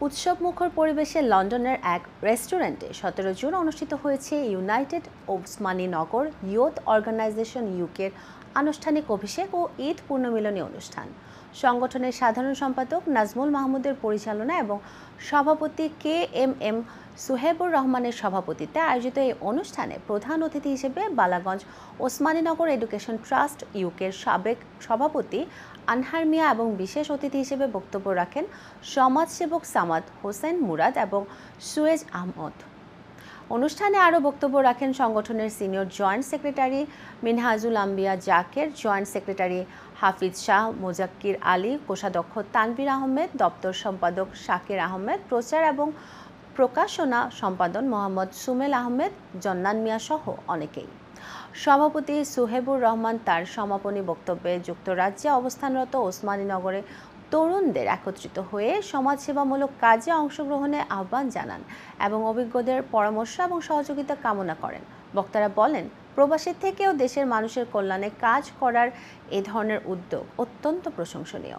উৎসবমুখর পরিবেশে লন্ডনের এক রেস্টুরেন্টে 17 জুন অনুষ্ঠিত হয়েছে ইউনাইটেড ওসমানী নগর ইয়ুথ অর্গানাইজেশন ইউকের আনুষ্ঠানিক অভিষেক ও ঈদ পুনর্মিলনী অনুষ্ঠান। সংগঠনের সাধারণ সম্পাদক নাজমুল মাহমুদের পরিচালনা এবং সভাপতি KMM সুহেবুর রহমানের সভাপতিত্বে আয়োজিত এই অনুষ্ঠানে প্রধান অতিথি হিসেবে বালাগঞ্জ ওসমানীনগর এডুকেশন ট্রাস্ট ইউকের সাবেক সভাপতি আনহার মিয়া এবং বিশেষ অতিথি হিসেবে বক্তব্য রাখেন সমাজসেবক সামাদ হোসেন মুরাদ এবং সুয়েজ আহমদ। অনুষ্ঠানে আরও বক্তব্য রাখেন সংগঠনের সিনিয়র জয়েন্ট সেক্রেটারি মিনহাজুল আম্বিয়া জাকের, জয়েন্ট সেক্রেটারি হাফিজ শাহ মোজাক্কির আলী, কোষাধ্যক্ষ তানভীর আহমেদ, দপ্তর সম্পাদক শাকির আহমেদ, প্রচার এবং প্রকাশনা সম্পাদক মোহাম্মদ সুমেল আহমেদ, জন্নান মিয়া সহ অনেকেই। সভাপতি সুহেবুর রহমান তার সমাপনী বক্তব্যে যুক্তরাজ্যে অবস্থানরত ওসমানীনগরে তরুণদের একত্রিত হয়ে সমাজসেবামূলক কাজে অংশগ্রহণের আহ্বান জানান এবং অভিজ্ঞদের পরামর্শ এবং সহযোগিতা কামনা করেন। বক্তারা বলেন, প্রবাসী থেকেও দেশের মানুষের কল্যাণে কাজ করার এ ধরনের উদ্যোগ অত্যন্ত প্রশংসনীয়।